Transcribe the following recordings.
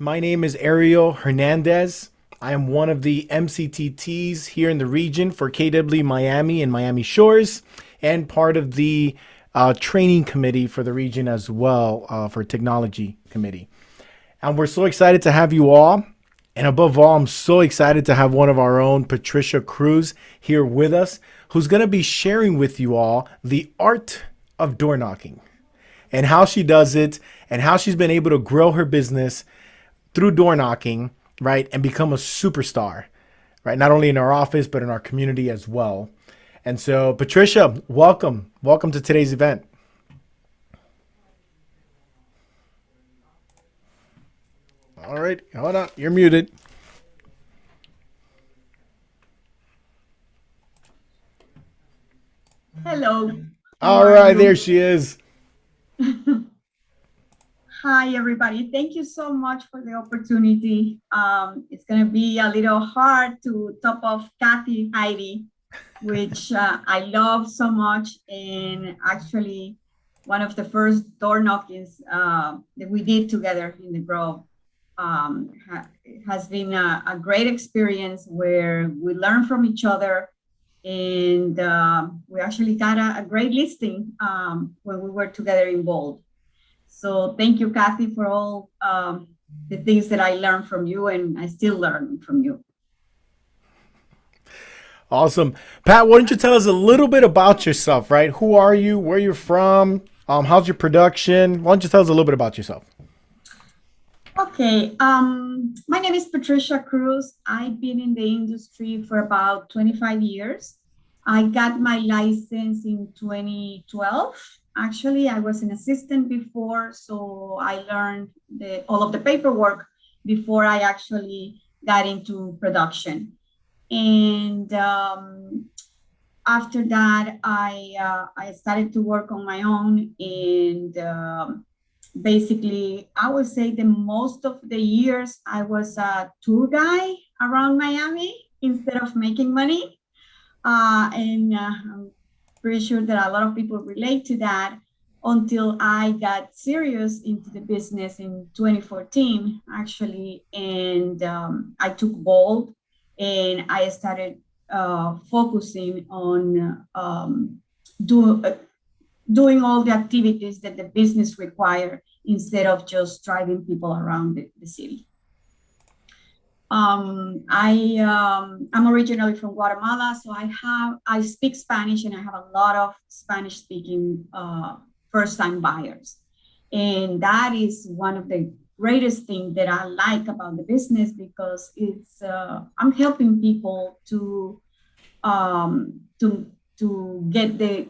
My name is Ariel Hernandez. I am one of the MCTTs here in the region for KW Miami and Miami Shores, and part of the training committee for the region as well, for technology committee. And we're so excited to have you all. And above all, I'm so excited to have one of our own, Patricia Cruz, here with us, who's going to be sharing with you all the art of door knocking and how she does it and how she's been able to grow her business through door knocking, right? And become a superstar, right? Not only in our office, but in our community as well. And so, Patricia, welcome. Welcome to today's event. All right, hold on. You're muted. Hello, how All are right, there you? she is. Hi, everybody. Thank you so much for the opportunity. It's going to be a little hard to top off Kathy Heidi, which I love so much. And actually, one of the first door knockings that we did together in the Grove has been a great experience where we learn from each other. And we actually got a great listing when we were together involved. So thank you, Kathy, for all the things that I learned from you, and I still learn from you. Awesome. Pat, why don't you tell us a little bit about yourself, right? Who are you? Where you're from? How's your production? Why don't you tell us a little bit about yourself? Okay, my name is Patricia Cruz. I've been in the industry for about 25 years. I got my license in 2012. Actually, I was an assistant before, so I learned all of the paperwork before I actually got into production. And after that, I started to work on my own, and basically, I would say the most of the years I was a tour guy around Miami instead of making money. And I'm pretty sure that a lot of people relate to that until I got serious into the business in 2014, actually. And I took bold and I started focusing on do, uh, doing all the activities that the business require instead of just driving people around the city. I'm originally from Guatemala, so I speak Spanish and I have a lot of Spanish speaking first time buyers. And that is one of the greatest things that I like about the business because it's I'm helping people um, to to get the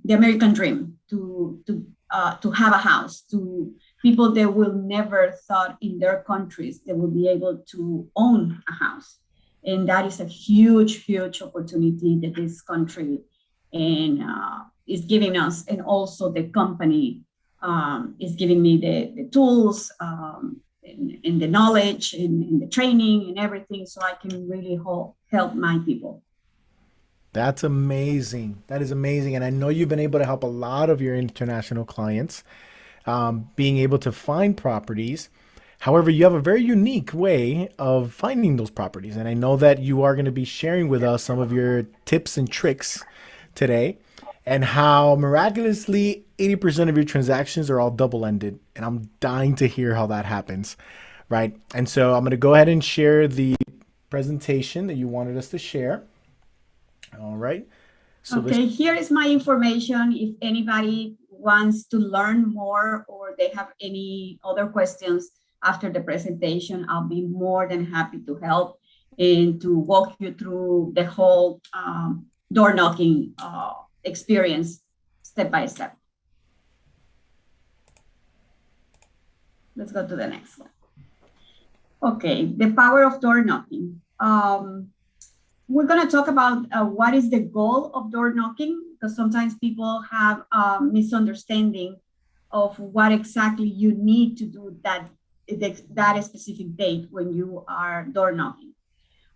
American dream, to have a house, to people that will never thought in their countries they will be able to own a house. And that is a huge, huge opportunity that this country and is giving us, and also the company is giving me the tools and the knowledge and the training and everything, so I can really help my people. That's amazing. That is amazing. And I know you've been able to help a lot of your international clients, being able to find properties. However, you have a very unique way of finding those properties. And I know that you are going to be sharing with us some of your tips and tricks today, and how miraculously 80% of your transactions are all double ended. And I'm dying to hear how that happens, right? And so I'm going to go ahead and share the presentation that you wanted us to share. All right. So this, Okay, here is my information. If anybody wants to learn more or they have any other questions after the presentation, I'll be more than happy to help and to walk you through the whole door knocking experience step by step. Let's go to the next one. Okay, the power of door knocking. We're going to talk about what is the goal of door knocking, because sometimes people have a misunderstanding of what exactly you need to do that specific date when you are door knocking.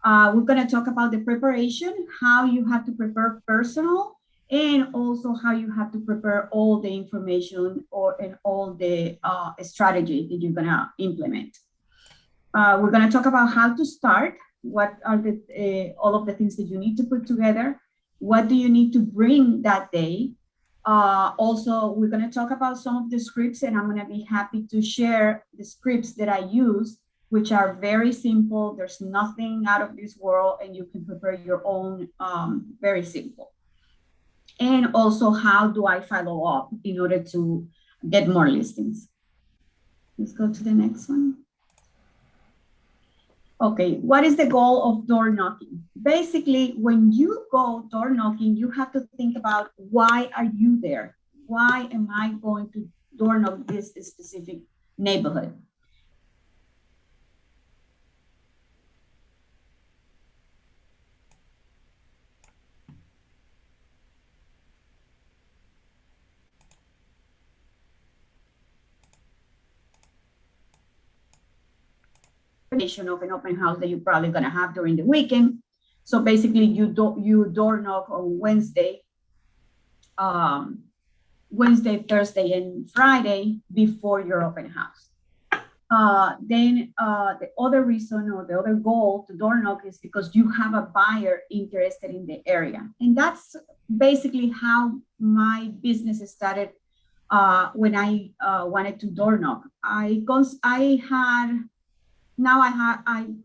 We're going to talk about the preparation, how you have to prepare personal and also how you have to prepare all the information and all the strategy that you're gonna implement. We're gonna talk about how to start, what are the all of the things that you need to put together, what do you need to bring that day. Also, we're gonna talk about some of the scripts, and I'm gonna be happy to share the scripts that I use, which are very simple. There's nothing out of this world, and you can prepare your own, very simple. And also, how do I follow up in order to get more listings? Let's go to the next one. Okay, what is the goal of door knocking? Basically, when you go door knocking, you have to think about, why are you there? Why am I going to door knock this specific neighborhood? Of an open house that you're probably going to have during the weekend. So basically, you door knock on Wednesday, Thursday, and Friday before your open house. Then the other reason, or the other goal to door knock, is because you have a buyer interested in the area, and that's basically how my business started. When I wanted to door knock, I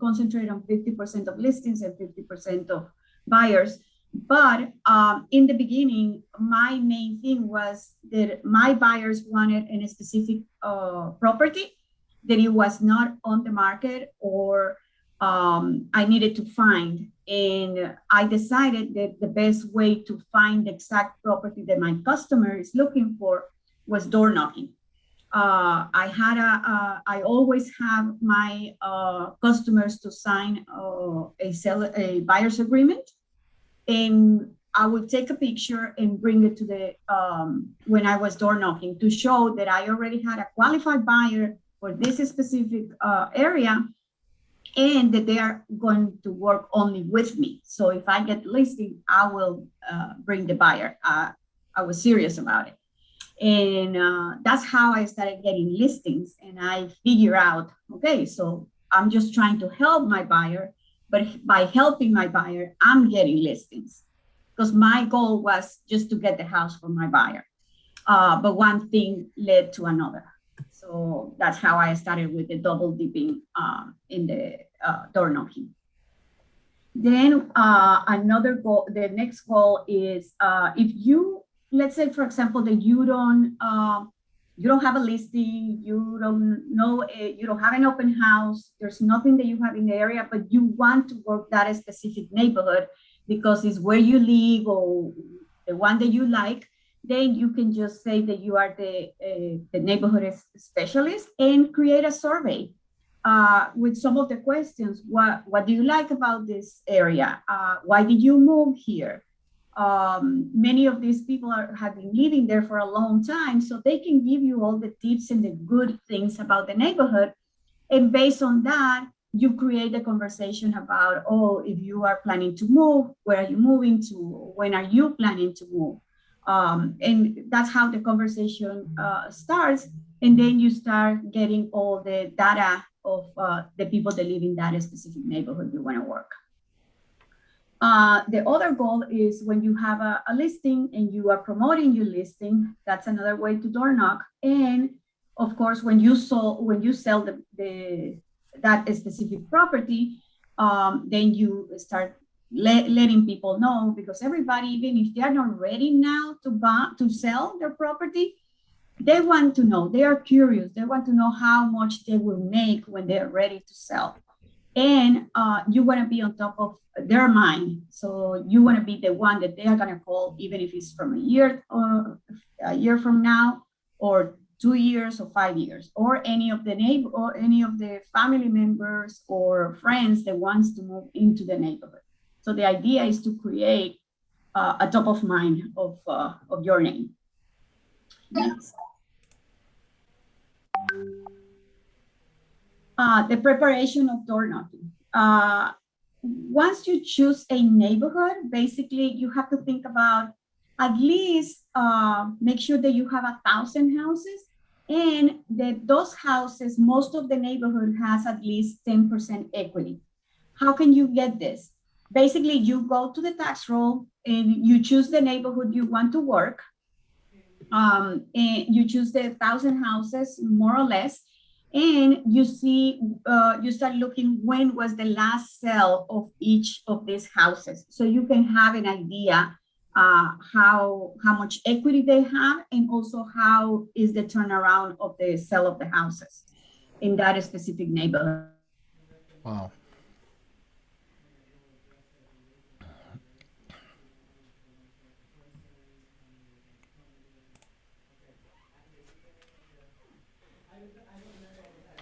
concentrate on 50% of listings and 50% of buyers. But in the beginning, my main thing was that my buyers wanted a specific property, that it was not on the market, or I needed to find. And I decided that the best way to find the exact property that my customer is looking for was door knocking. I always have my customers to sign a buyer's agreement, and I would take a picture and bring it to the when I was door knocking, to show that I already had a qualified buyer for this specific area, and that they are going to work only with me. So if I get listing, I will bring the buyer. I was serious about it. And that's how I started getting listings. And I figure out, okay, so I'm just trying to help my buyer, but by helping my buyer, I'm getting listings, because my goal was just to get the house for my buyer. But one thing led to another. So that's how I started with the double dipping in the door knocking. Then another goal, the next goal is, if you, let's say, for example, that you don't have a listing, you don't have an open house, there's nothing that you have in the area, but you want to work that specific neighborhood because it's where you live, or the one that you like, then you can just say that you are the neighborhood specialist, and create a survey with some of the questions. What do you like about this area? Why did you move here? Many of these people have been living there for a long time, so they can give you all the tips and the good things about the neighborhood. And based on that, you create a conversation about, oh, if you are planning to move, where are you moving to? When are you planning to move? And that's how the conversation starts. And then you start getting all the data of the people that live in that specific neighborhood you want to work. The other goal is, when you have a listing and you are promoting your listing, that's another way to door knock. And of course, when you sell that specific property, then you start letting people know, because everybody, even if they are not ready now to sell their property, they want to know, they are curious, they want to know how much they will make when they are ready to sell. And you want to be on top of their mind. So you want to be the one that they are going to call, even if it's from a year from now, or 2 years, or 5 years, or any of the neighbor, or any of the family members or friends that wants to move into the neighborhood. So the idea is to create a top of mind of your name. Next. The preparation of door knocking. Once you choose a neighborhood, basically you have to think about at least make sure that you have 1,000 houses, and that those houses, most of the neighborhood has at least 10% equity. How can you get this? Basically, you go to the tax roll and you choose the neighborhood you want to work. And you choose the 1,000 houses, more or less, and you see, you start looking when was the last sale of each of these houses, so you can have an idea how much equity they have, and also how is the turnaround of the sale of the houses in that specific neighborhood. Wow.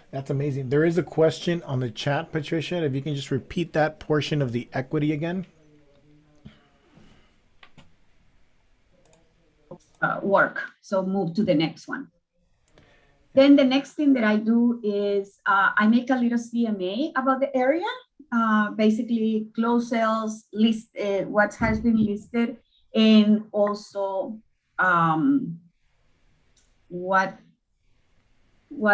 That's amazing. There is a question on the chat, Patricia. If you can just repeat that portion of the equity again. Work. So move to the next one. Then the next thing that I do is I make a little CMA about the area, basically close sales, list what has been listed, and also what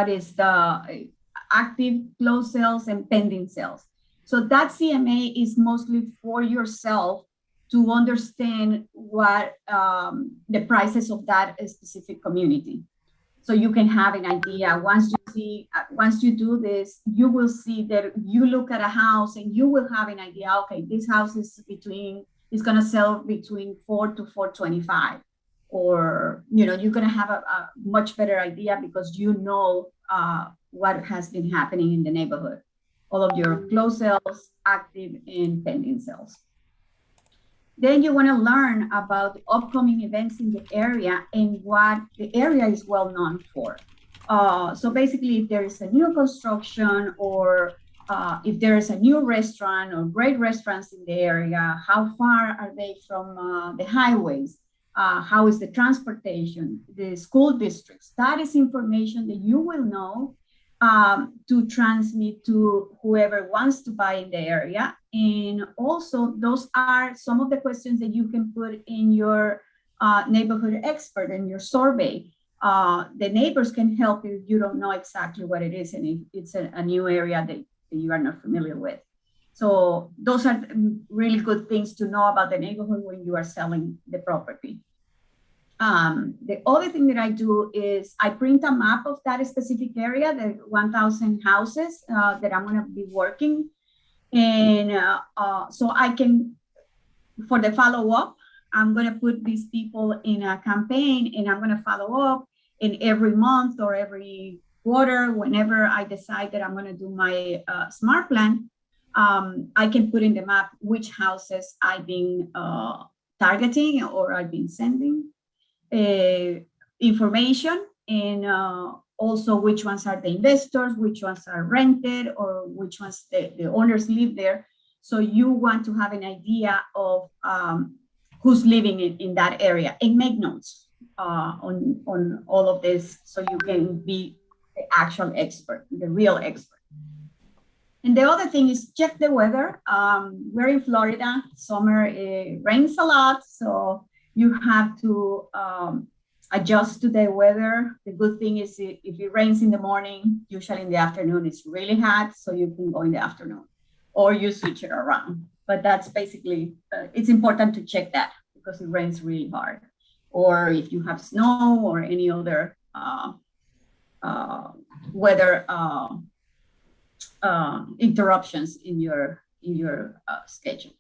is the active close sales and pending sales. So that CMA is mostly for yourself to understand what the prices of that specific community. So you can have an idea. Once you do this, you will see that you look at a house and you will have an idea. Okay, this house is going to sell between 4 to 425, or you're going to have a much better idea because you know what has been happening in the neighborhood, all of your closed sales, active and pending sales. Then you want to learn about the upcoming events in the area and what the area is well known for. So basically, if there is a new construction, or if there is a new restaurant or great restaurants in the area, how far are they from the highways? How is the transportation, the school districts? That is information that you will know to transmit to whoever wants to buy in the area. And also, those are some of the questions that you can put in your neighborhood expert in your survey. The neighbors can help you if you don't know exactly what it is, and if it's a new area that you are not familiar with. So those are really good things to know about the neighborhood when you are selling the property. The other thing that I do is I print a map of that specific area, the 1,000 houses that I'm going to be working. And so I can, for the follow-up, I'm going to put these people in a campaign, and I'm going to follow up in every month or every quarter, whenever I decide that I'm going to do my SMART plan. I can put in the map which houses I've been targeting or I've been sending information, and also which ones are the investors, which ones are rented, or which ones the owners live there. So you want to have an idea of who's living in that area, and make notes on all of this, so you can be the actual expert, the real expert. And the other thing is check the weather. We're in Florida, summer, it rains a lot, so you have to adjust to the weather. The good thing is if it rains in the morning, usually in the afternoon it's really hot, so you can go in the afternoon, or you switch it around. But that's basically, it's important to check that because it rains really hard. Or if you have snow or any other weather interruptions in your schedule.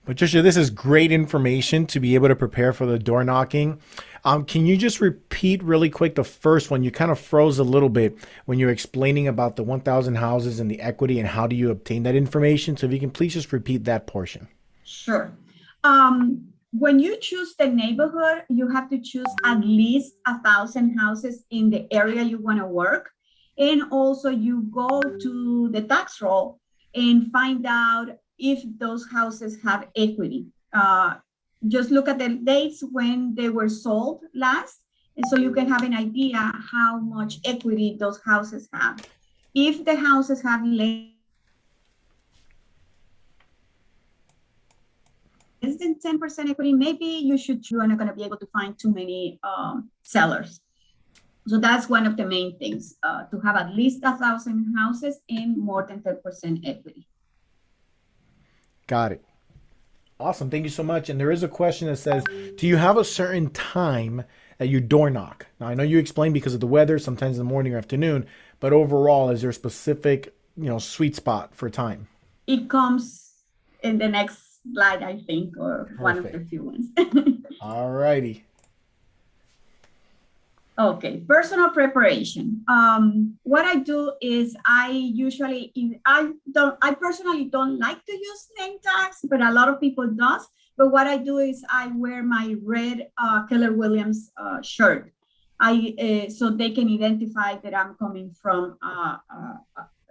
Patricia, this is great information to be able to prepare for the door knocking. Can you just repeat really quick the first one? You kind of froze a little bit when you're explaining about the 1,000 houses and the equity and how do you obtain that information. So if you can please just repeat that portion. Sure. When you choose the neighborhood, you have to choose at least 1,000 houses in the area you want to work. And also you go to the tax roll and find out if those houses have equity. Just look at the dates when they were sold last, and so you can have an idea how much equity those houses have. If the houses have less less than 10% equity, maybe you are not going to be able to find too many sellers. So that's one of the main things, to have at least 1,000 houses and more than 10% equity. Got it. Awesome. Thank you so much. And there is a question that says, do you have a certain time that you door knock? Now, I know you explained because of the weather, sometimes in the morning or afternoon, but overall, is there a specific, sweet spot for time? It comes in the next slide, I think, or one of the Perfect. few ones. All righty. Okay, personal preparation. What I do is I personally don't like to use name tags, but a lot of people does. But what I do is I wear my red Keller Williams shirt. So they can identify that I'm coming from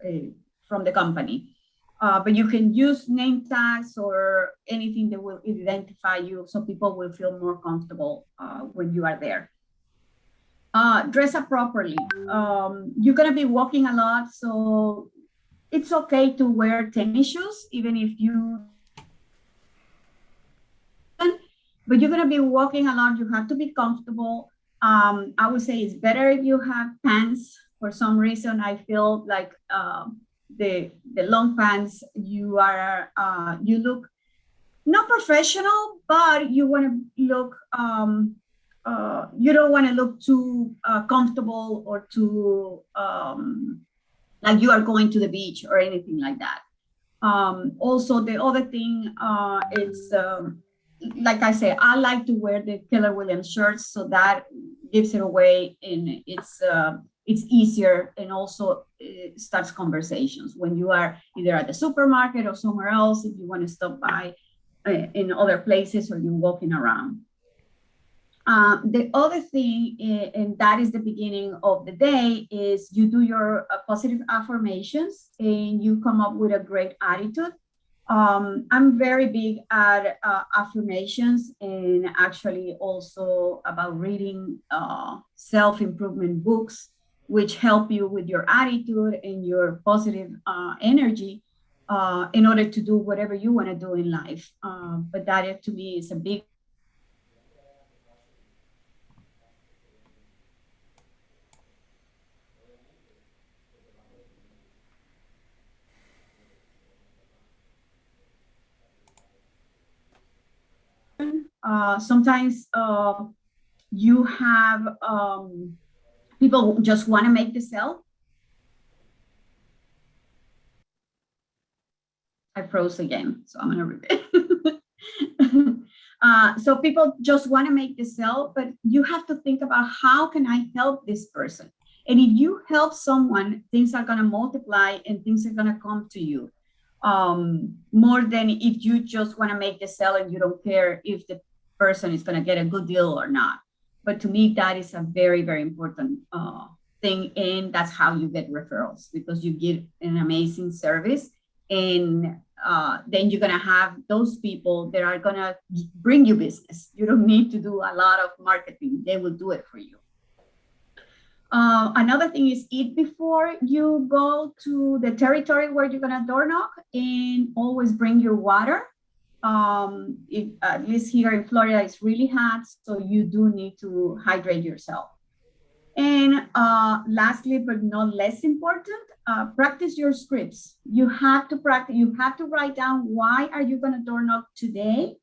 the company. But you can use name tags or anything that will identify you, so people will feel more comfortable when you are there. Dress up properly. You're gonna be walking a lot, so it's okay to wear tennis shoes, even if you. But you're gonna be walking a lot. You have to be comfortable. I would say it's better if you have pants. For some reason, I feel like the long pants, you look not professional, but you want to look. You don't want to look too comfortable or too like you are going to the beach or anything like that. Also, the other thing, it's like I say, I like to wear the Keller Williams shirts, so that gives it away, and it's easier, and also it starts conversations when you are either at the supermarket or somewhere else, if you want to stop by in other places, or you're walking around. The other thing, and that is the beginning of the day, is you do your positive affirmations and you come up with a great attitude. I'm very big at affirmations, and actually also about reading self-improvement books, which help you with your attitude and your positive energy in order to do whatever you want to do in life. But that, to me, is a big sometimes you have people just want to make the sale. I froze again, so I'm going to repeat. So people just want to make the sale, but you have to think about, how can I help this person? And if you help someone, things are going to multiply and things are going to come to you more than if you just want to make the sale and you don't care if the person is going to get a good deal or not. But to me, that is a very, very important thing. And that's how you get referrals, because you give an amazing service. And then you're going to have those people that are going to bring you business. You don't need to do a lot of marketing. They will do it for you. Another thing is, eat before you go to the territory where you're going to door knock, and always bring your water. At least here in Florida, it's really hot, so you do need to hydrate yourself. And lastly, but not less important, practice your scripts. You have to practice. You have to write down, why are you going to door knock today?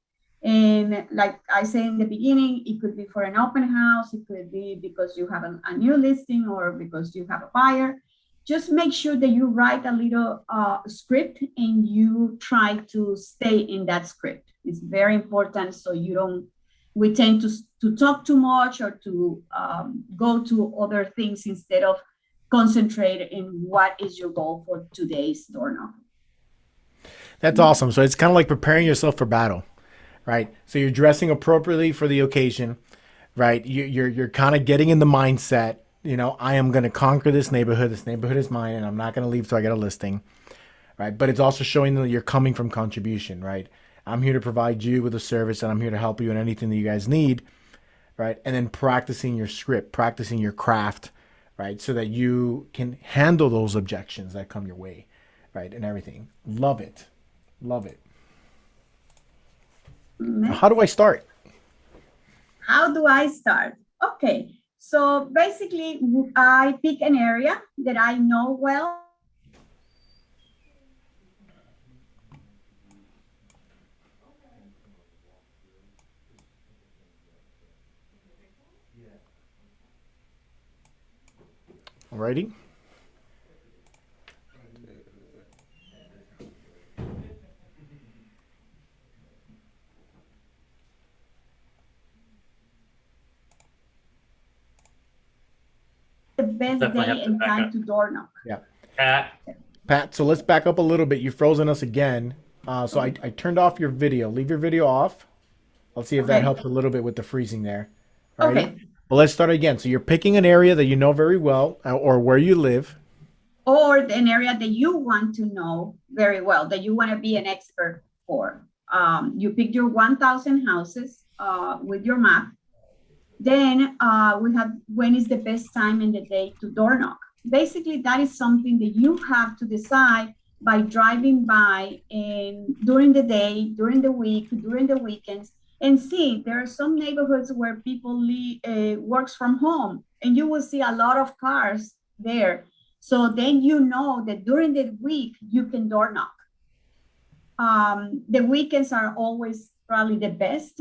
And like I say in the beginning, it could be for an open house. It could be because you have a new listing, or because you have a buyer. Just make sure that you write a little script, and you try to stay in that script. It's very important, so you don't. We tend to talk too much, or to go to other things instead of concentrate in what is your goal for today's door knock. That's awesome. So it's kind of like preparing yourself for battle, right? So you're dressing appropriately for the occasion, right? You're kind of getting in the mindset. I am going to conquer this neighborhood. This neighborhood is mine, and I'm not going to leave till I get a listing, right? But it's also showing that you're coming from contribution, right? I'm here to provide you with a service, and I'm here to help you in anything that you guys need, right? And then practicing your script, practicing your craft, right? So that you can handle those objections that come your way, right? And everything. Love it. Love it. How do I start? How do I start? Okay, so basically, I pick an area that I know well. Alrighty. The best Definitely day and time to door knock. Yeah. Pat, Pat, so let's back up a little bit. You've frozen us again. So I turned off your video. Leave your video off. Let's see if that Okay. helps a little bit with the freezing there. Alrighty. Okay. Well, let's start again. So you're picking an area that you know very well or where you live. Or an area that you want to know very well, that you want to be an expert for. You pick your 1,000 houses with your map. Then we have when is the best time in the day to door knock. Basically, that is something that you have to decide by driving by and during the day, during the week, during the weekends, and see there are some neighborhoods where people works from home, and you will see a lot of cars there. So then you know that during the week you can door knock. The weekends are always probably the best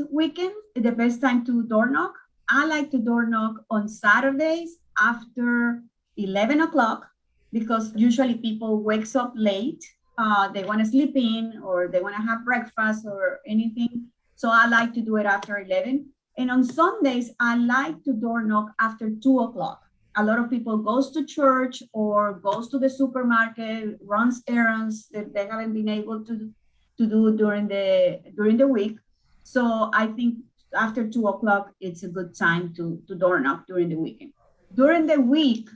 time to door knock. I like to door knock on Saturdays after 11 o'clock because usually people wakes up late. They want to sleep in or they want to have breakfast or anything. So I like to do it after 11. And on Sundays, I like to door knock after 2 o'clock. A lot of people goes to church or goes to the supermarket, runs errands that they haven't been able to do during the week. So I think after 2 o'clock, it's a good time to door knock during the weekend. During the week,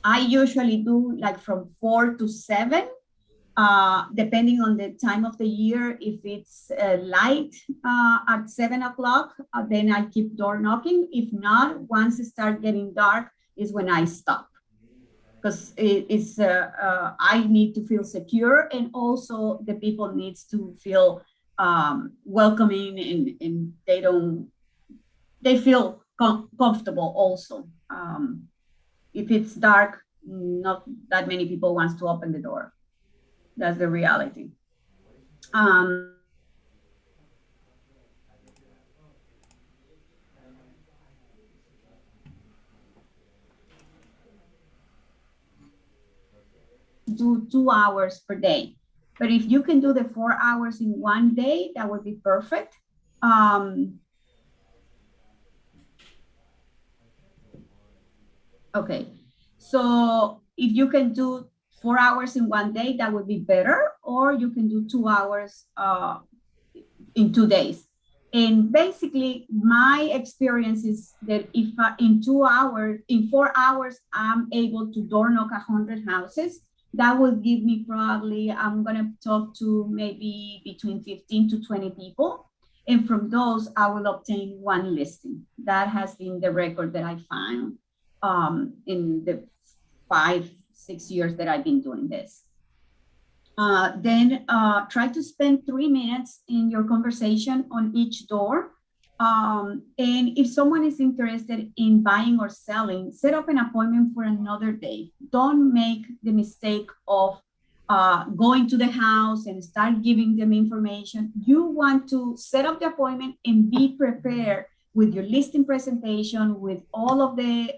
I usually do like from 4 to 7, depending on the time of the year. If it's light at 7 o'clock, then I keep door knocking. If not, once it starts getting dark is when I stop. Because I need to feel secure, and also the people needs to feel welcoming, and they feel comfortable also. If it's dark, not that many people wants to open the door. That's the reality. Do 2 hours per day, but if you can do the 4 hours in one day, that would be perfect. Okay, so if you can do 4 hours in one day, that would be better, or you can do 2 hours in 2 days. And basically, my experience is that if in 4 hours, I'm able to door knock 100 houses, that will give me probably, I'm going to talk to maybe between 15 to 20 people. And from those, I will obtain one listing. That has been the record that I found in the 5-6 years that I've been doing this. Then try to spend 3 minutes in your conversation on each door. And if someone is interested in buying or selling, set up an appointment for another day. Don't make the mistake of going to the house and start giving them information. You want to set up the appointment and be prepared with your listing presentation, with all of the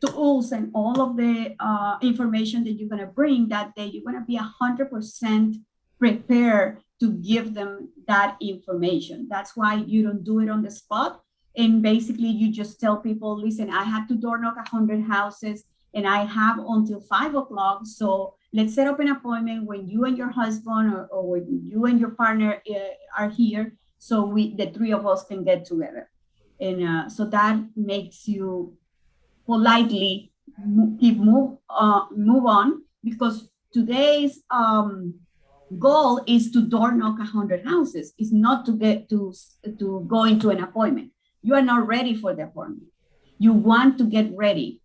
tools and all of the information that you're going to bring that day. You're going to be 100% prepared to give them that information. That's why you don't do it on the spot. And basically, you just tell people, listen, I have to door knock 100 houses and I have until 5 o'clock. So let's set up an appointment when you and your husband or when you and your partner are here. So the three of us can get together. And so that makes you politely move on, because today's goal is to door knock 100 houses. It's not to get to go into an appointment. You are not ready for the appointment. You want to get ready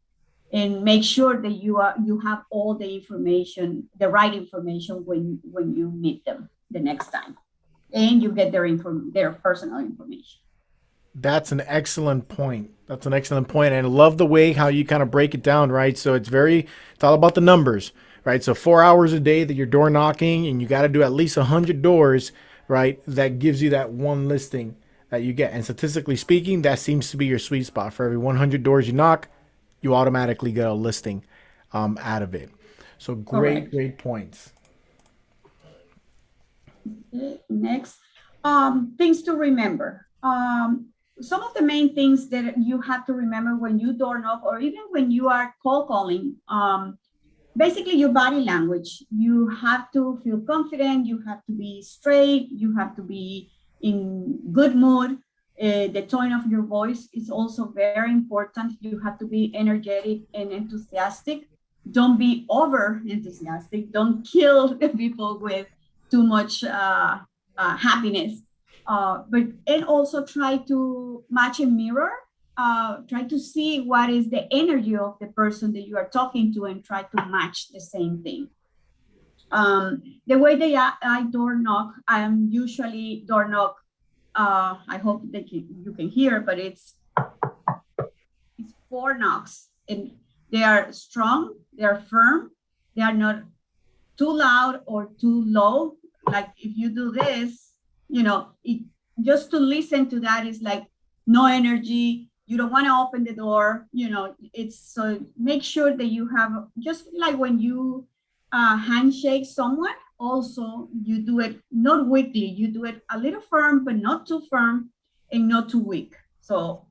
and make sure that you have all the information, the right information when you meet them the next time. and you get their personal information. That's an excellent point. That's an excellent point. And I love the way how you kind of break it down, right? So it's all about the numbers, right? So 4 hours a day that you're door knocking and you got to do at least 100 doors, right? That gives you that one listing that you get. And statistically speaking, that seems to be your sweet spot. For every 100 doors you knock, you automatically get a listing out of it. So great, Correct. great points. Okay, next, things to remember. Some of the main things that you have to remember when you door knock or even when you are cold calling, basically your body language. You have to feel confident, you have to be straight, you have to be in good mood. The tone of your voice is also very important. You have to be energetic and enthusiastic. Don't be over enthusiastic. Don't kill the people with too much happiness. But and also try to match a mirror. Try to see what is the energy of the person that you are talking to and try to match the same thing. The way that I door knock, I'm usually door knock. I hope that you can hear, but it's four knocks, and they are strong, they are firm, they are not too loud or too low. Like if you do this, just to listen to that is like no energy. You don't want to open the door. It's so make sure that you have just like when you handshake someone. Also, you do it not weakly. You do it a little firm, but not too firm and not too weak. So,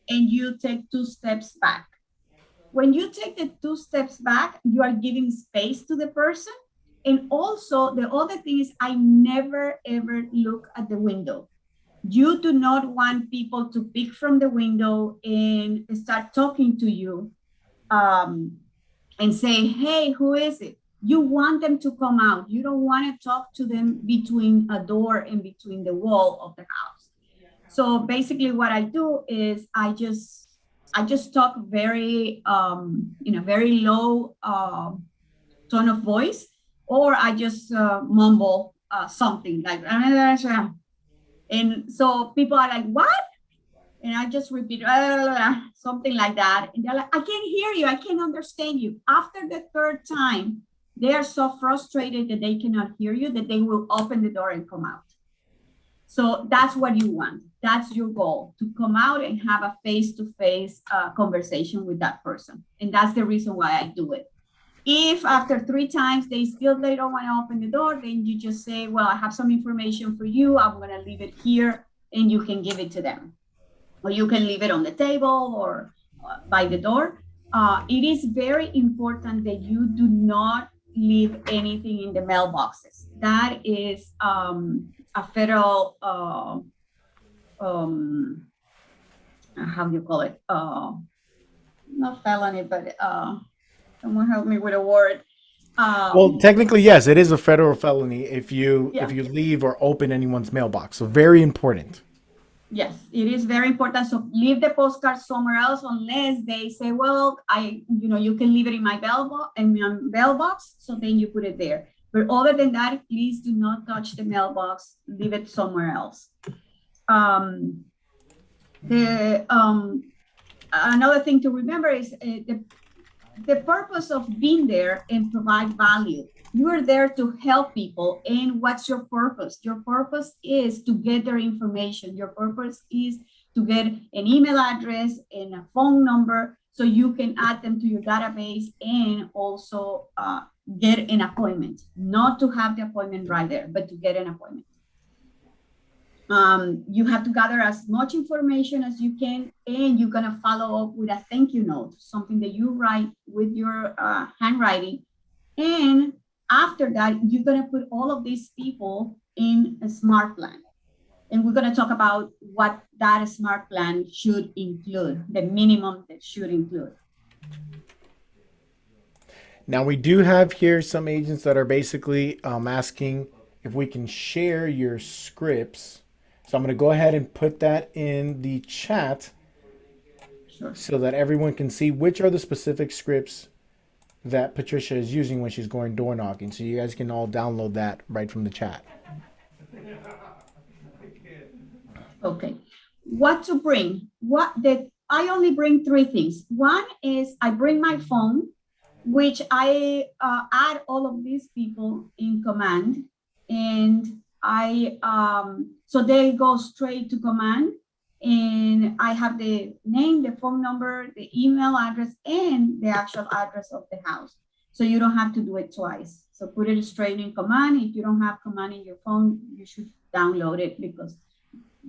and you take 2 steps back. When you take the 2 steps back, you are giving space to the person. And also, the other thing is, I never ever look at the window. You do not want people to peek from the window and start talking to you and say, hey, who is it? You want them to come out. You don't want to talk to them between a door and between the wall of the house. So basically what I do is I just talk very in a very low tone of voice, or I just mumble something like, and so people are like, what? And I just repeat something like that. And they're like, I can't hear you. I can't understand you. After the third time, they are so frustrated that they cannot hear you that they will open the door and come out. So that's what you want. That's your goal, to come out and have a face-to-face conversation with that person. And that's the reason why I do it. If after 3 times they don't want to open the door, then you just say, well, I have some information for you. I'm going to leave it here and you can give it to them. Or you can leave it on the table or by the door. It is very important that you do not leave anything in the mailboxes. That is a federal, how do you call it? Not felony, but someone help me with a word. Well, technically, yes, it is a federal felony if you Yeah. if you leave or open anyone's mailbox. So very important. Yes, it is very important. So leave the postcard somewhere else unless they say, well, you can leave it in my mailbox. So then you put it there. But other than that, please do not touch the mailbox. Leave it somewhere else. Another thing to remember is the purpose of being there and provide value. You are there to help people. And what's your purpose? Your purpose is to get their information. Your purpose is to get an email address and a phone number so you can add them to your database and also get an appointment. Not to have the appointment right there, but to get an appointment. You have to gather as much information as you can, and you're going to follow up with a thank you note, something that you write with your handwriting. And after that, you're going to put all of these people in a smart plan. And we're going to talk about what that smart plan should include, the minimum that should include. Now we do have here some agents that are basically asking if we can share your scripts. So I'm going to go ahead and put that in the chat Sure. so that everyone can see which are the specific scripts that Patricia is using when she's going door knocking. So you guys can all download that right from the chat. Okay. What to bring? I only bring three things. One is I bring my phone, which I add all of these people in command, and I so they go straight to command, and I have the name, the phone number, the email address, and the actual address of the house. So you don't have to do it twice. So put it straight in command. If you don't have command in your phone, you should download it because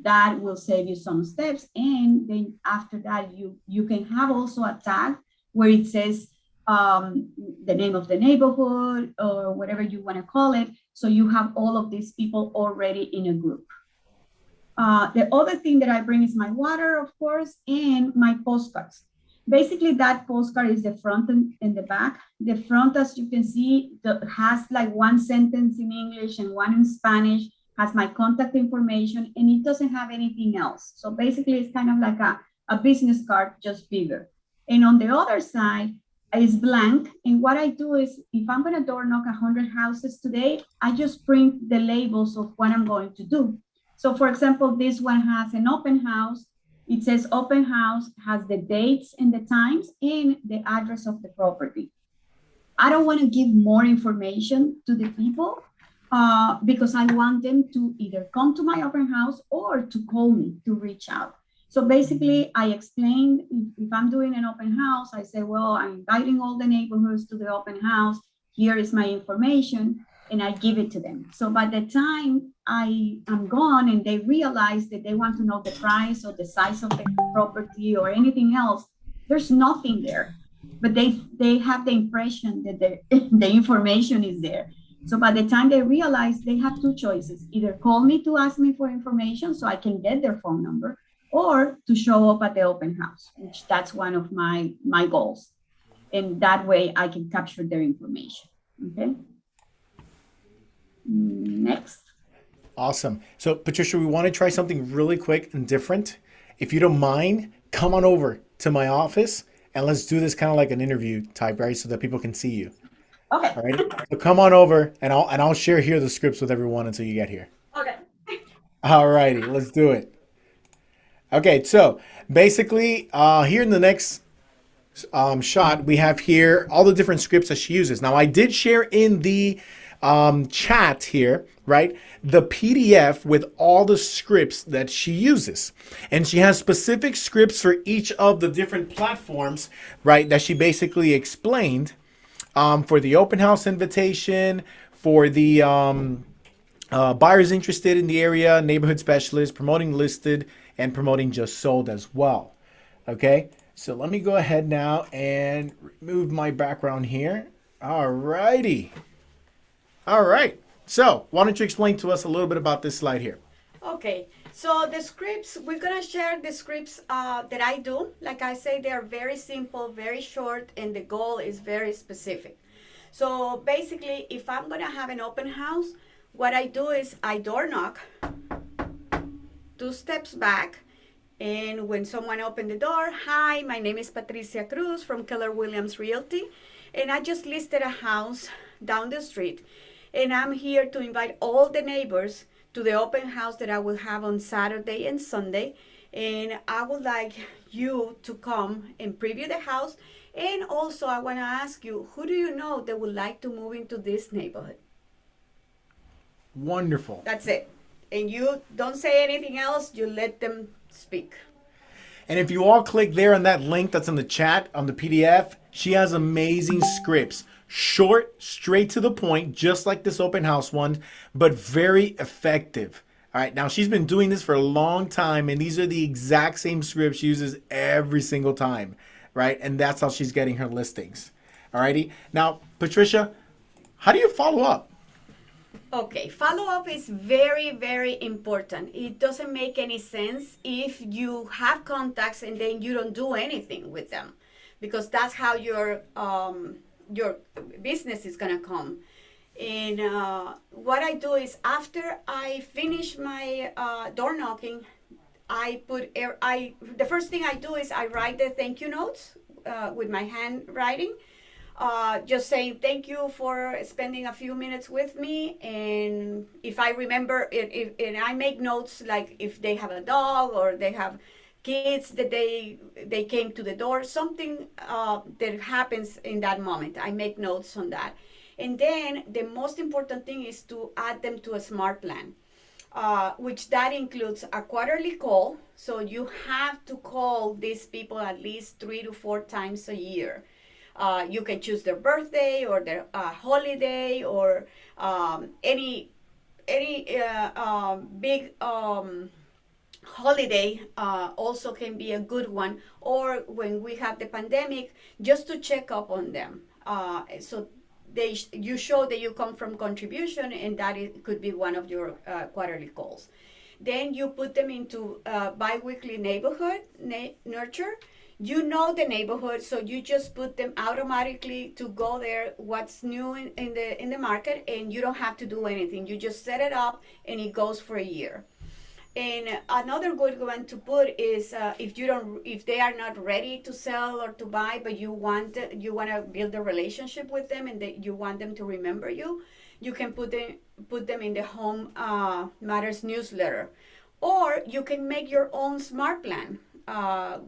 that will save you some steps. And then after that, you can have also a tag where it says the name of the neighborhood or whatever you want to call it. So you have all of these people already in a group. The other thing that I bring is my water, of course, and my postcards. Basically, that postcard is the front and the back. The front, as you can see, has like one sentence in English and one in Spanish, has my contact information, and it doesn't have anything else. So basically, it's kind of like a business card, just bigger. And on the other side, is blank. And what I do is, if I'm going to door knock 100 houses today, I just print the labels of what I'm going to do. So for example, this one has an open house. It says open house, has the dates and the times and the address of the property. I don't want to give more information to the people because I want them to either come to my open house or to call me to reach out. So basically, I explained if I'm doing an open house, I say, well, I'm inviting all the neighborhoods to the open house. Here is my information, and I give it to them. So by the time I am gone and they realize that they want to know the price or the size of the property or anything else, there's nothing there. But they have the impression that the information is there. So by the time they realize, they have two choices: either call me to ask me for information so I can get their phone number, or to show up at the open house, which that's one of my goals. And that way I can capture their information. Okay. Next. Awesome. So, Patricia, we want to try something really quick and different. If you don't mind, come on over to my office and let's do this kind of like an interview type, right? So that people can see you. Okay. All right. So come on over and I'll share here the scripts with everyone until you get here. Okay. All righty, let's do it. Okay, so basically, here in the next shot, we have here all the different scripts that she uses. Now, I did share in the chat here, right, the PDF with all the scripts that she uses. And she has specific scripts for each of the different platforms, right, that she basically explained for the open house invitation, for the buyers interested in the area, neighborhood specialist, promoting listed, and promoting just sold as well. Okay, so let me go ahead now and remove my background here. All righty. All right. So why don't you explain to us a little bit about this slide here? Okay, so the scripts, we're gonna share the scripts that I do. Like I say, they are very simple, very short, and the goal is very specific. So basically, if I'm gonna have an open house, what I do is I door knock, 2 steps back, and when someone opened the door, hi, my name is Patricia Cruz from Keller Williams Realty, and I just listed a house down the street, and I'm here to invite all the neighbors to the open house that I will have on Saturday and Sunday, and I would like you to come and preview the house, and also I want to ask you, who do you know that would like to move into this neighborhood? Wonderful. That's it. And you don't say anything else, you let them speak. And if you all click there on that link that's in the chat on the PDF, she has amazing scripts. Short, straight to the point, just like this open house one, but very effective. All right, now she's been doing this for a long time, and these are the exact same scripts she uses every single time, right? And that's how she's getting her listings. All righty. Now, Patricia, how do you follow up? Okay, follow up is very, very important. It doesn't make any sense if you have contacts and then you don't do anything with them, because that's how your business is gonna come. And what I do is after I finish my door knocking, the first thing I do is I write the thank you notes with my handwriting. just saying thank you for spending a few minutes with me. And if I remember, and I make notes, like if they have a dog or they have kids that they came to the door, something that happens in that moment, I make notes on that. And then the most important thing is to add them to a smart plan, which that includes a quarterly call. So you have to call these people at least 3 to 4 times a year. You can choose their birthday or their holiday, or any big holiday also can be a good one, or when we have the pandemic, just to check up on them. So you show that you come from contribution, and that could be one of your quarterly calls. Then you put them into bi-weekly neighborhood nurture. You know the neighborhood, so you just put them automatically to go there, what's new in the market, and you don't have to do anything. You just set it up, and it goes for a year. And another good one to put is if they are not ready to sell or to buy, but you want to build a relationship with them, and you want them to remember you, you can put them in the Home Matters newsletter, or you can make your own smart plan.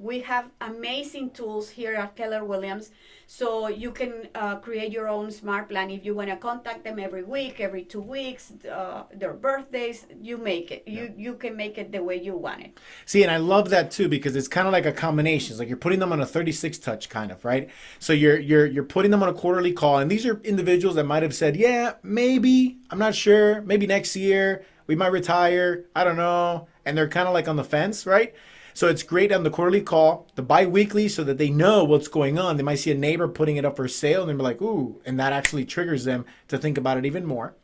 We have amazing tools here at Keller Williams, so you can create your own smart plan. If you want to contact them every week, every 2 weeks, their birthdays, you make it. You can make it the way you want it. See, and I love that too, because it's kind of like a combination. It's like you're putting them on a 36 touch kind of, right? So you're putting them on a quarterly call, and these are individuals that might have said, yeah, maybe, I'm not sure, maybe next year we might retire, I don't know, and they're kind of like on the fence, right? So it's great on the quarterly call, the bi-weekly, so that they know what's going on. They might see a neighbor putting it up for sale, and they're like, ooh, and that actually triggers them to think about it even more.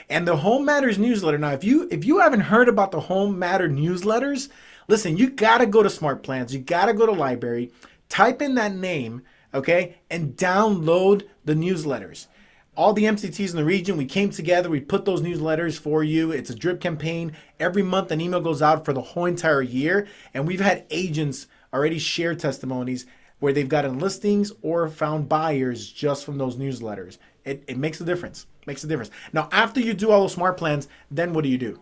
And the Home Matters newsletter. Now, if you haven't heard about the Home Matter newsletters, listen, you got to go to Smart Plans. You got to go to Library, type in that name, okay, and download the newsletters. All the MCTs in the region, we came together, we put those newsletters for you. It's a drip campaign. Every month an email goes out for the whole entire year. And we've had agents already share testimonies where they've gotten listings or found buyers just from those newsletters. It makes a difference. Makes a difference. Now, after you do all those smart plans, then what do you do?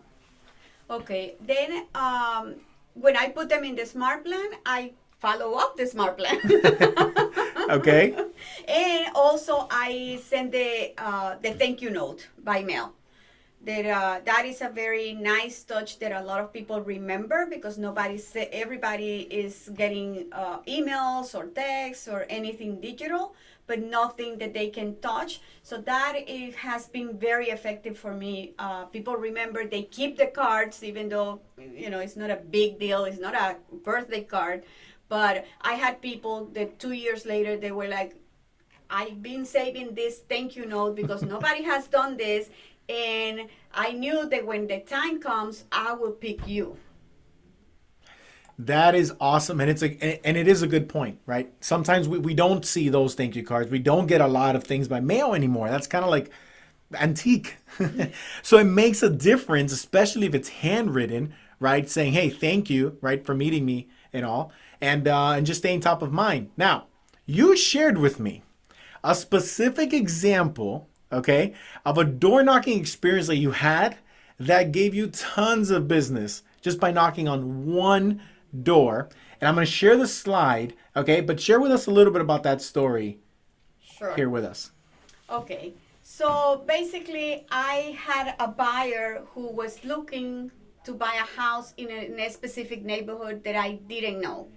Okay, then when I put them in the smart plan, I follow up the smart plan. Okay. And also I send the thank you note by mail. That is a very nice touch that a lot of people remember, because everybody is getting emails or texts or anything digital, but nothing that they can touch. So that it has been very effective for me. People remember, they keep the cards, even though it's not a big deal. It's not a birthday card, but I had people that 2 years later, they were like, I've been saving this thank you note because nobody has done this, and I knew that when the time comes, I will pick you. That is awesome, and it is a good point, right? Sometimes we don't see those thank you cards. We don't get a lot of things by mail anymore. That's kind of like antique. So it makes a difference, especially if it's handwritten, right? Saying, hey, thank you, right, for meeting me and all, and just staying top of mind. Now, you shared with me a specific example, okay, of a door knocking experience that you had that gave you tons of business just by knocking on one door. And I'm going to share the slide, okay, but share with us a little bit about that story. Sure. Here with us. Okay, so basically I had a buyer who was looking to buy a house in a specific neighborhood that I didn't know,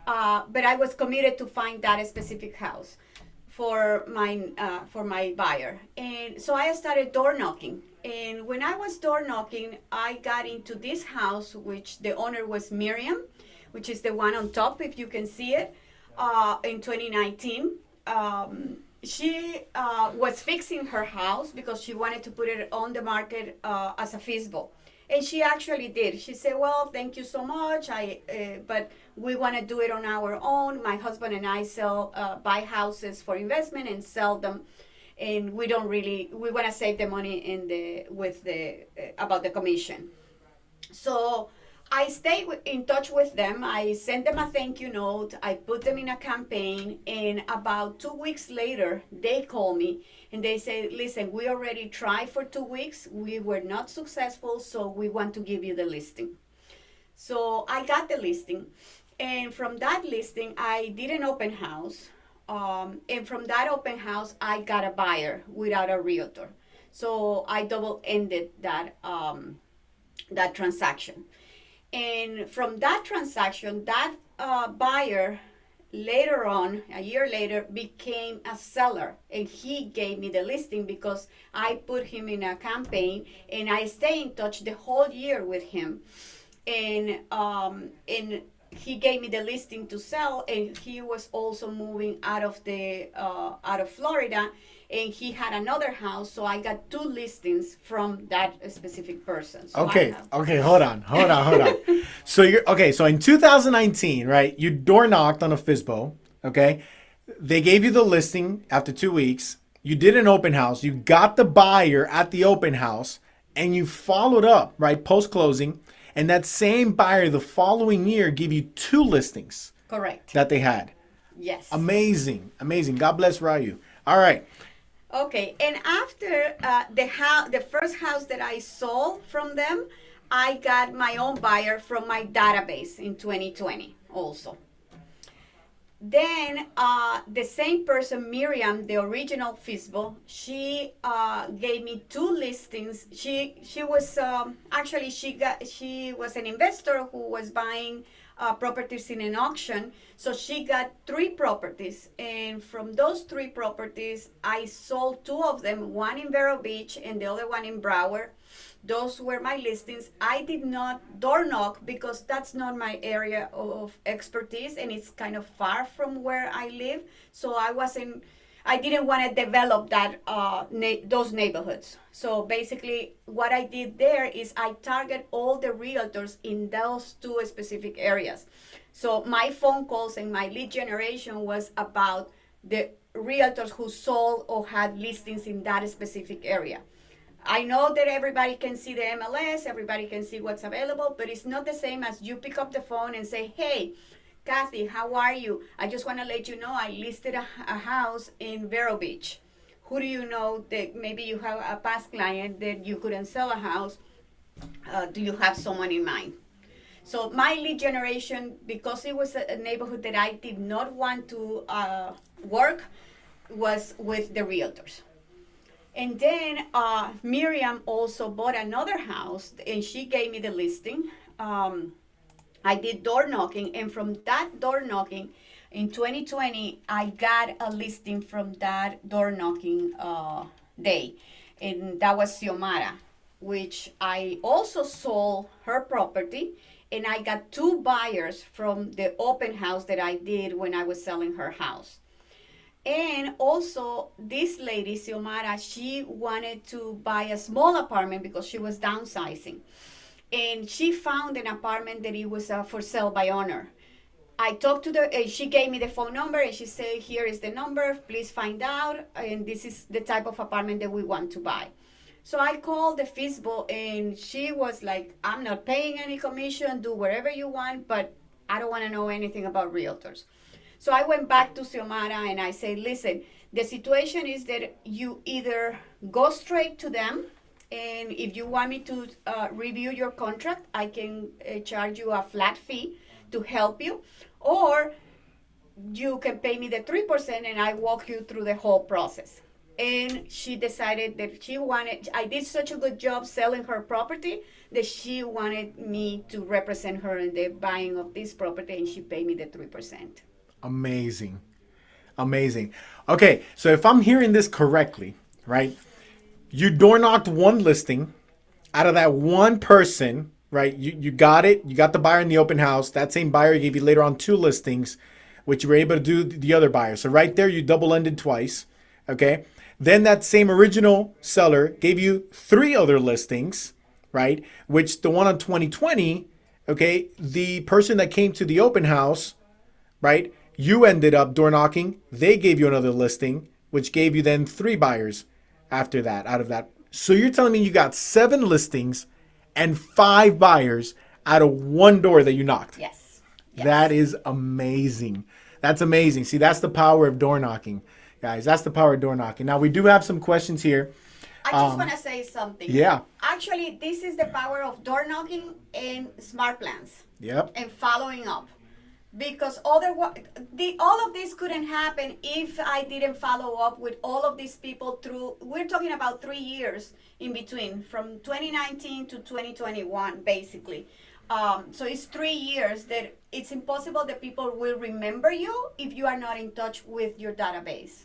but I was committed to find that specific house for my buyer. And so I started door knocking. And when I was door knocking, I got into this house, which the owner was Miriam, which is the one on top, if you can see it, in 2019. She was fixing her house because she wanted to put it on the market as a feasible. And she actually did. She said, well, thank you so much, but we want to do it on our own. My husband and I buy houses for investment and sell them. And we want to save the money about the commission. So I stay in touch with them. I send them a thank you note. I put them in a campaign. And about 2 weeks later, they call me and they say, listen, we already tried for 2 weeks. We were not successful, so we want to give you the listing. So I got the listing. And from that listing, I did an open house. And from that open house, I got a buyer without a realtor. So I double ended that transaction. And from that transaction, that buyer later on, a year later, became a seller. And he gave me the listing because I put him in a campaign and I stay in touch the whole year with him. And he gave me the listing to sell, and he was also moving out of Florida, and he had another house, so I got 2 listings from that specific person. So Okay, hold on. So so in 2019, right? You door knocked on a FISBO, okay? They gave you the listing after 2 weeks. You did an open house. You got the buyer at the open house, and you followed up, right, post closing. And that same buyer the following year gave you 2 listings. Correct. That they had. Yes. Amazing. God bless Ryu. All right. Okay, and after the first house that I sold from them, I got my own buyer from my database in 2020 also. Then the same person, Miriam, the original FISBO, she gave me 2 listings. She was actually she was an investor who was buying properties in an auction. So she got 3 properties, and from those 3 properties, I sold 2 of them, one in Vero Beach and the other one in Broward. Those were my listings. I did not door knock because that's not my area of expertise, and it's kind of far from where I live. So I didn't want to develop that those neighborhoods. So basically, what I did there is I target all the realtors in those 2 specific areas. So my phone calls and my lead generation was about the realtors who sold or had listings in that specific area. I know that everybody can see the MLS, everybody can see what's available, but it's not the same as you pick up the phone and say, hey, Kathy, how are you? I just want to let you know I listed a house in Vero Beach. Who do you know that maybe you have a past client that you couldn't sell a house? Do you have someone in mind? So my lead generation, because it was a neighborhood that I did not want to work, was with the realtors. And then Miriam also bought another house, and she gave me the listing. I did door knocking, and from that door knocking in 2020, I got a listing from that door knocking day, and that was Xiomara, which I also sold her property, and I got 2 buyers from the open house that I did when I was selling her house. And also, this lady, Xiomara, she wanted to buy a small apartment because she was downsizing. And she found an apartment that it was for sale by owner. I talked to her, and she gave me the phone number, and she said, here is the number, please find out, and this is the type of apartment that we want to buy. So I called the FISBO, and she was like, I'm not paying any commission, do whatever you want, but I don't want to know anything about realtors. So I went back to Xiomara and I said, listen, the situation is that you either go straight to them, and if you want me to review your contract, I can charge you a flat fee to help you, or you can pay me the 3% and I walk you through the whole process. And she decided that I did such a good job selling her property that she wanted me to represent her in the buying of this property, and she paid me the 3%. Amazing. Okay, so if I'm hearing this correctly, right? You door knocked 1 listing. Out of that 1 person, right? You got it. You got the buyer in the open house. That same buyer gave you later on 2 listings, which you were able to do the other buyer. So right there, you double-ended twice. Okay. Then that same original seller gave you 3 other listings, right? Which the one on 2020, okay, the person that came to the open house, right? You ended up door knocking. They gave you another listing, which gave you then 3 buyers after that, out of that. So you're telling me you got 7 listings and 5 buyers out of one door that you knocked. Yes. That is amazing. That's amazing. See, that's the power of door knocking, guys. That's the power of door knocking. Now, we do have some questions here. I just want to say something. Yeah. Actually, this is the power of door knocking and smart plans Yep. and following up. Because otherwise, all of this couldn't happen if I didn't follow up with all of these people through, we're talking about 3 years in between, from 2019 to 2021, basically. So it's 3 years that it's impossible that people will remember you if you are not in touch with your database.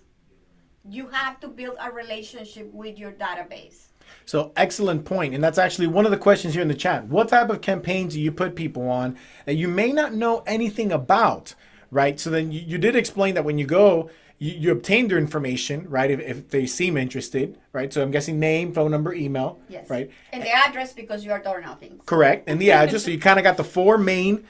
You have to build a relationship with your database. So excellent point. And that's actually one of the questions here in the chat. What type of campaigns do you put people on that you may not know anything about, right? So then you did explain that when you go, you obtain their information, right? If they seem interested, right? So I'm guessing name, phone number, email, Yes. right? And the address because you are door knocking. Correct. And the address. So you kind of got the four main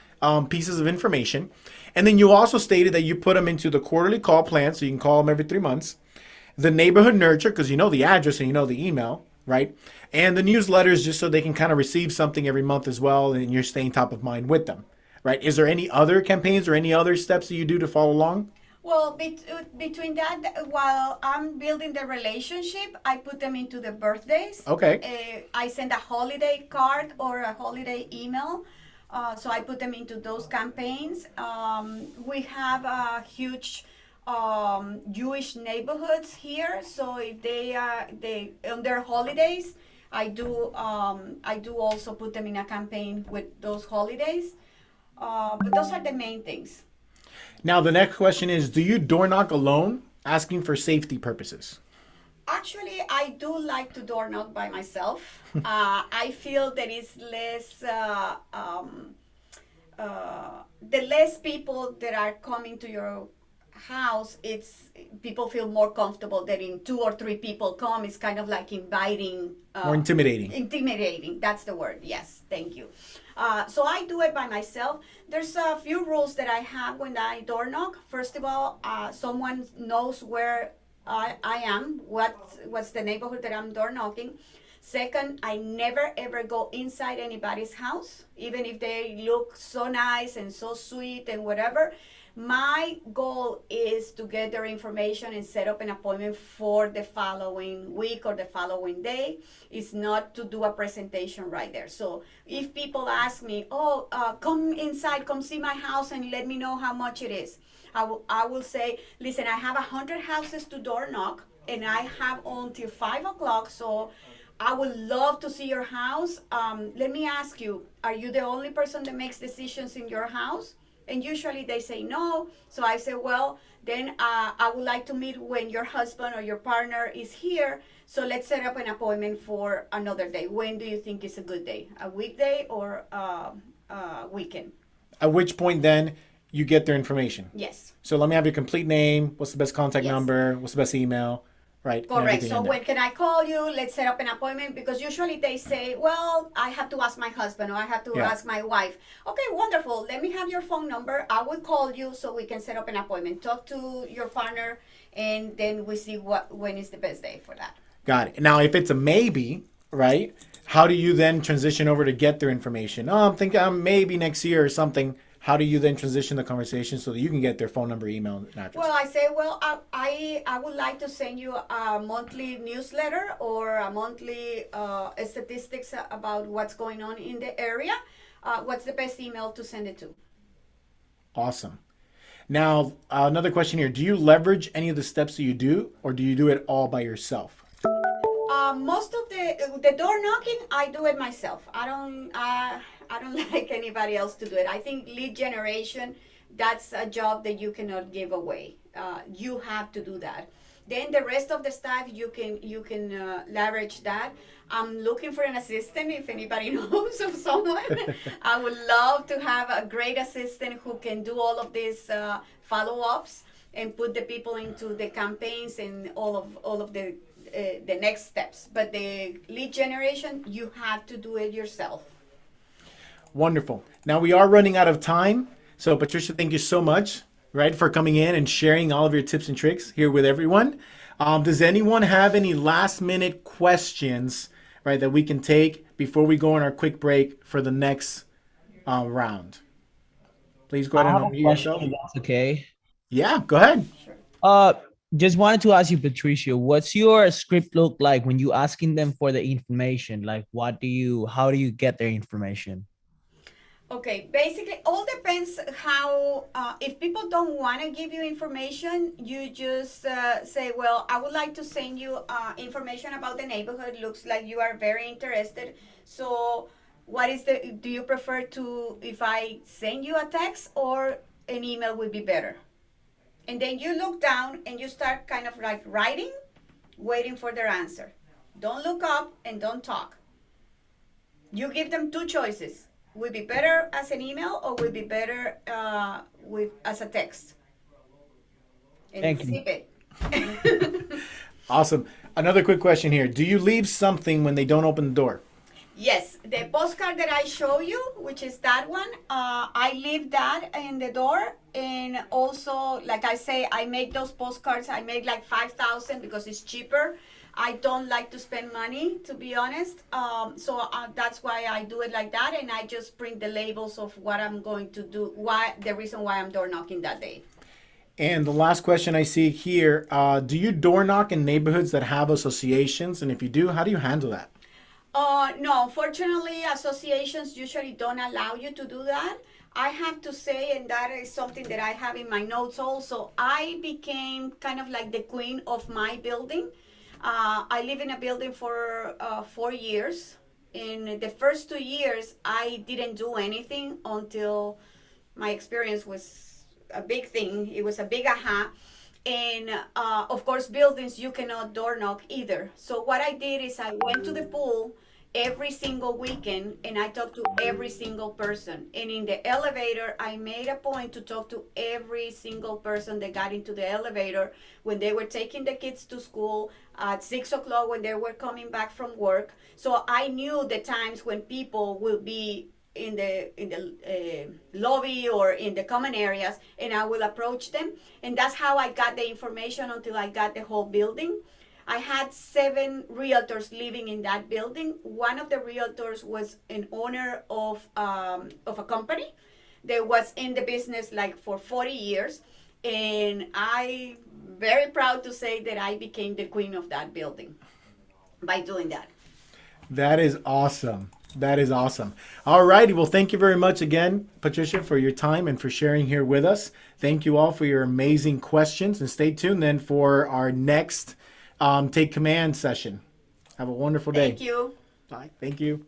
pieces of information. And then you also stated that you put them into the quarterly call plan. So you can call them every 3 months. The neighborhood nurture, because you know the address and you know the email, right? And the newsletters, just so they can kind of receive something every month as well, and you're staying top of mind with them, right? Is there any other campaigns or any other steps that you do to follow along? Well, between that, while I'm building the relationship, I put them into the birthdays. Okay. I send a holiday card or a holiday email. So I put them into those campaigns. We have a huge Jewish neighborhoods here. So if they on their holidays, I do also put them in a campaign with those holidays. But those are the main things. Now, the next question is, do you door knock alone, asking for safety purposes? Actually, I do like to door knock by myself. I feel that it's less, the less people that are coming to your house, it's people feel more comfortable that in 2 or 3 people come. It's kind of like inviting. More intimidating. Intimidating, that's the word. Yes, thank you. So I do it by myself. There's a few rules that I have when I door knock. First of all, someone knows where I am, what's the neighborhood that I'm door knocking. Second, I never ever go inside anybody's house, even if they look so nice and so sweet and whatever. My goal is to get their information and set up an appointment for the following week or the following day. It's not to do a presentation right there. So if people ask me, come inside, come see my house and let me know how much it is. I will say, listen, I have 100 houses to door knock and I have until 5 o'clock. So I would love to see your house. Let me ask you, are you the only person that makes decisions in your house? And usually they say no. So I say, well, then I would like to meet when your husband or your partner is here. So let's set up an appointment for another day. When do you think is a good day? A weekday or a weekend? At which point then you get their information. Yes. So let me have your complete name. What's the best contact Yes. number? What's the best email? Right. Correct. So when can I call you? Let's set up an appointment, because usually they say, well, I have to ask my husband or I have to ask my wife. Okay, wonderful. Let me have your phone number. I will call you so we can set up an appointment. Talk to your partner and then we see when is the best day for that. Got it. Now, if it's a maybe, right, how do you then transition over to get their information? Oh, I'm thinking maybe next year or something. How do you then transition the conversation so that you can get their phone number, email, and address? Well, I say, I would like to send you a monthly newsletter or a monthly statistics about what's going on in the area. What's the best email to send it to? Awesome. Now, another question here. Do you leverage any of the steps that you do, or do you do it all by yourself? Most of the door knocking, I do it myself. I don't like anybody else to do it. I think lead generation, that's a job that you cannot give away. You have to do that. Then the rest of the stuff you can leverage that. I'm looking for an assistant. If anybody knows of someone, I would love to have a great assistant who can do all of these follow-ups and put the people into the campaigns and all of the next steps. But the lead generation, you have to do it yourself. Wonderful. Now we are running out of time. So Patricia, thank you so much, right, for coming in and sharing all of your tips and tricks here with everyone. Does anyone have any last minute questions, right, that we can take before we go on our quick break for the next round. Please go I ahead and have a unmute question, yourself. if that's okay. Yeah, go ahead. Sure. Uh, just wanted to ask you, Patricia, what's your script look like when you asking them for the information? Like, how do you get their information? Okay, basically, all depends how, if people don't want to give you information, you just say, well, I would like to send you information about the neighborhood. Looks like you are very interested. So, do you prefer to, if I send you a text or an email would be better? And then you look down and you start kind of like writing, waiting for their answer. Don't look up and don't talk. You give them two choices. Would be better as an email or would be better as a text. And Thank you. zip it. Awesome. Another quick question here. Do you leave something when they don't open the door? Yes, the postcard that I show you, which is that one, I leave that in the door. And also, like I say, I make those postcards. I make like 5,000 because it's cheaper. I don't like to spend money, to be honest. So that's why I do it like that. And I just print the labels of what I'm going to do, the reason why I'm door knocking that day. And the last question I see here, do you door knock in neighborhoods that have associations? And if you do, how do you handle that? No, unfortunately, associations usually don't allow you to do that. I have to say, and that is something that I have in my notes also, I became kind of like the queen of my building. I live in a building for 4 years. In the first 2 years, I didn't do anything until my experience was a big thing. It was a big aha. And of course, buildings, you cannot door knock either. So what I did is I went to the pool every single weekend and I talked to every single person. And in the elevator, I made a point to talk to every single person that got into the elevator when they were taking the kids to school at 6 o'clock when they were coming back from work. So I knew the times when people will be in the lobby or in the common areas, and I will approach them. And that's how I got the information until I got the whole building. I had 7 realtors living in that building. One of the realtors was an owner of a company that was in the business like for 40 years. And I'm very proud to say that I became the queen of that building by doing that. That is awesome. That is awesome. All righty. Well, thank you very much again, Patricia, for your time and for sharing here with us. Thank you all for your amazing questions. And stay tuned then for our next Take Command session. Have a wonderful day. Thank you. Bye. Thank you.